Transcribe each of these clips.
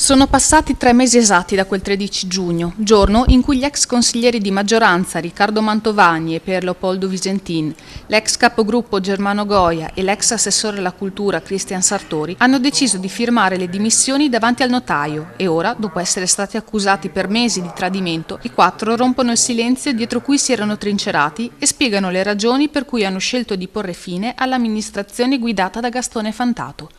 Sono passati 3 mesi esatti da quel 13 giugno, giorno in cui gli ex consiglieri di maggioranza Riccardo Mantovani e Pier Leopoldo Visentin, l'ex capogruppo Germano Goia e l'ex assessore alla cultura Cristian Sartori hanno deciso di firmare le dimissioni davanti al notaio e ora, dopo essere stati accusati per mesi di tradimento, i 4 rompono il silenzio dietro cui si erano trincerati e spiegano le ragioni per cui hanno scelto di porre fine all'amministrazione guidata da Gastone Fantato.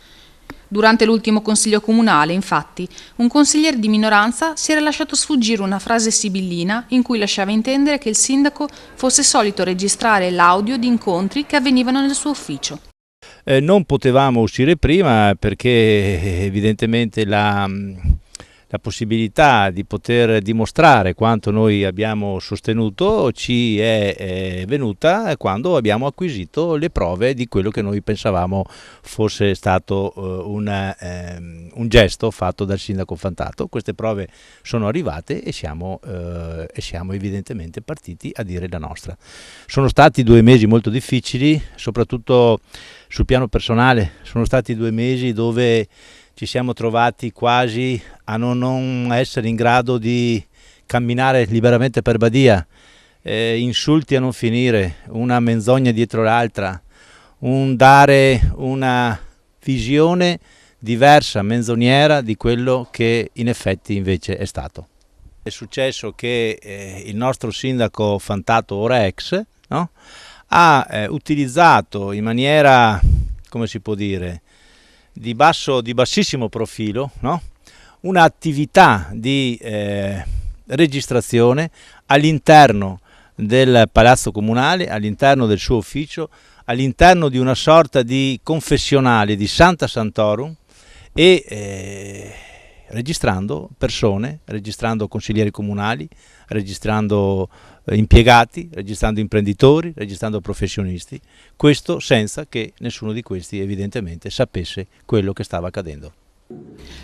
Durante l'ultimo consiglio comunale, infatti, un consigliere di minoranza si era lasciato sfuggire una frase sibillina in cui lasciava intendere che il sindaco fosse solito registrare l'audio di incontri che avvenivano nel suo ufficio. Non potevamo uscire prima perché evidentemente la possibilità di poter dimostrare quanto noi abbiamo sostenuto ci è venuta quando abbiamo acquisito le prove di quello che noi pensavamo fosse stato un gesto fatto dal sindaco Fantato. Queste prove sono arrivate e siamo evidentemente partiti a dire la nostra. Sono stati 2 mesi molto difficili, soprattutto sul piano personale. Sono stati 2 mesi dove ci siamo trovati quasi a non essere in grado di camminare liberamente per Badia, insulti a non finire, una menzogna dietro l'altra, un dare una visione diversa, menzognera di quello che in effetti invece è stato. È successo che il nostro sindaco Fantato, ora ex, no? Ha utilizzato in maniera, come si può dire, di bassissimo profilo, no? Un'attività di registrazione all'interno del palazzo comunale, all'interno del suo ufficio, all'interno di una sorta di confessionale di Santa Santorum e registrando persone, registrando consiglieri comunali, registrando impiegati, registrando imprenditori, registrando professionisti, questo senza che nessuno di questi evidentemente sapesse quello che stava accadendo.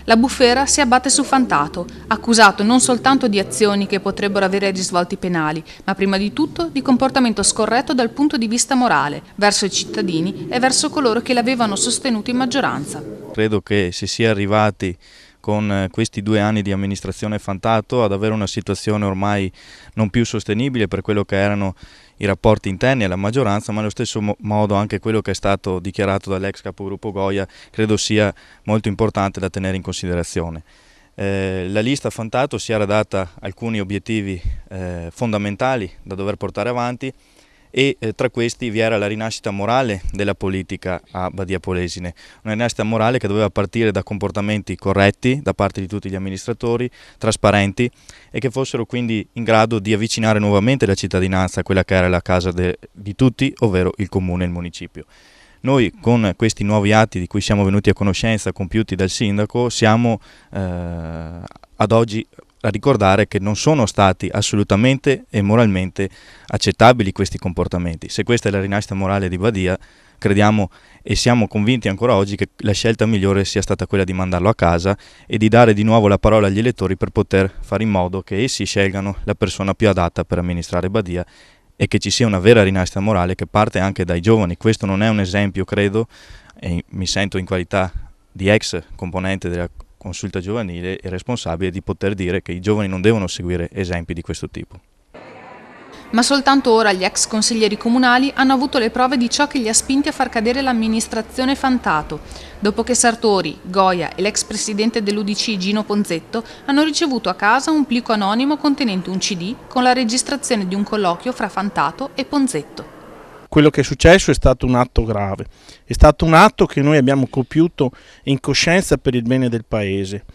La bufera si abbatte su Fantato, accusato non soltanto di azioni che potrebbero avere risvolti penali, ma prima di tutto di comportamento scorretto dal punto di vista morale, verso i cittadini e verso coloro che l'avevano sostenuto in maggioranza. Credo che si sia arrivati con questi 2 anni di amministrazione Fantato ad avere una situazione ormai non più sostenibile per quello che erano i rapporti interni alla maggioranza, ma allo stesso modo anche quello che è stato dichiarato dall'ex capogruppo Goia credo sia molto importante da tenere in considerazione. La lista Fantato si era data alcuni obiettivi fondamentali da dover portare avanti e tra questi vi era la rinascita morale della politica a Badia Polesine, una rinascita morale che doveva partire da comportamenti corretti da parte di tutti gli amministratori, trasparenti e che fossero quindi in grado di avvicinare nuovamente la cittadinanza a quella che era la casa di tutti, ovvero il comune e il municipio. Noi con questi nuovi atti di cui siamo venuti a conoscenza compiuti dal sindaco siamo ad oggi a ricordare che non sono stati assolutamente e moralmente accettabili questi comportamenti. Se questa è la rinascita morale di Badia, crediamo e siamo convinti ancora oggi che la scelta migliore sia stata quella di mandarlo a casa e di dare di nuovo la parola agli elettori per poter fare in modo che essi scelgano la persona più adatta per amministrare Badia e che ci sia una vera rinascita morale che parte anche dai giovani. Questo non è un esempio, credo, e mi sento in qualità di ex componente della consulta giovanile e responsabile di poter dire che i giovani non devono seguire esempi di questo tipo. Ma soltanto ora gli ex consiglieri comunali hanno avuto le prove di ciò che li ha spinti a far cadere l'amministrazione Fantato, dopo che Sartori, Goia e l'ex presidente dell'UDC Gino Ponzetto hanno ricevuto a casa un plico anonimo contenente un CD con la registrazione di un colloquio fra Fantato e Ponzetto. Quello che è successo è stato un atto grave, è stato un atto che noi abbiamo compiuto in coscienza per il bene del Paese,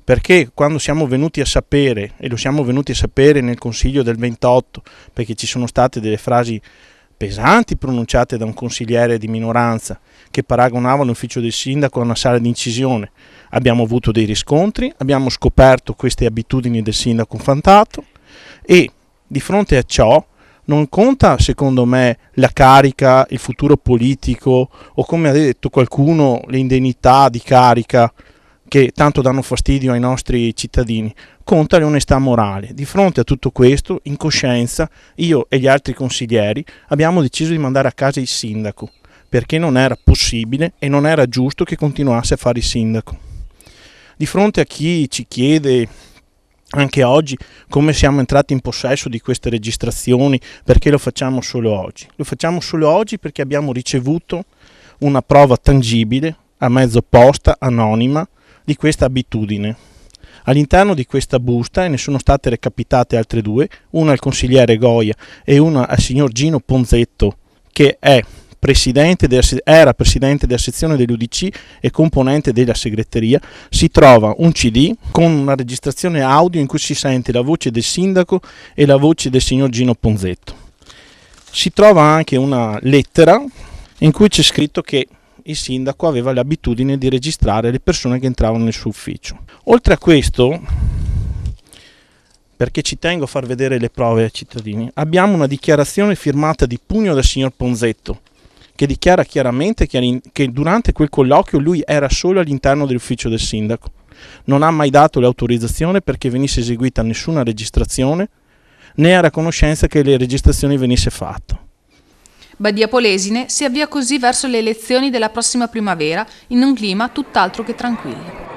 perché quando siamo venuti a sapere, e lo siamo venuti a sapere nel Consiglio del 28, perché ci sono state delle frasi pesanti pronunciate da un consigliere di minoranza che paragonava l'ufficio del sindaco a una sala di incisione, abbiamo avuto dei riscontri, abbiamo scoperto queste abitudini del sindaco Fantato e di fronte a ciò non conta, secondo me, la carica, il futuro politico o, come ha detto qualcuno, le indennità di carica che tanto danno fastidio ai nostri cittadini. Conta l'onestà morale. Di fronte a tutto questo, in coscienza, io e gli altri consiglieri abbiamo deciso di mandare a casa il sindaco, perché non era possibile e non era giusto che continuasse a fare il sindaco. Di fronte a chi ci chiede anche oggi come siamo entrati in possesso di queste registrazioni, perché lo facciamo solo oggi? Lo facciamo solo oggi perché abbiamo ricevuto una prova tangibile, a mezzo posta, anonima, di questa abitudine. All'interno di questa busta, e ne sono state recapitate altre due, una al consigliere Goia e una al signor Gino Ponzetto, che era presidente della sezione dell'UDC e componente della segreteria. Si trova un CD con una registrazione audio in cui si sente la voce del sindaco e la voce del signor Gino Ponzetto. Si trova anche una lettera in cui c'è scritto che il sindaco aveva l'abitudine di registrare le persone che entravano nel suo ufficio. Oltre a questo, perché ci tengo a far vedere le prove ai cittadini, abbiamo una dichiarazione firmata di pugno dal signor Ponzetto, che dichiara chiaramente che durante quel colloquio lui era solo all'interno dell'ufficio del sindaco. Non ha mai dato l'autorizzazione perché venisse eseguita nessuna registrazione, né era a conoscenza che le registrazioni venisse fatte. Badia Polesine si avvia così verso le elezioni della prossima primavera in un clima tutt'altro che tranquillo.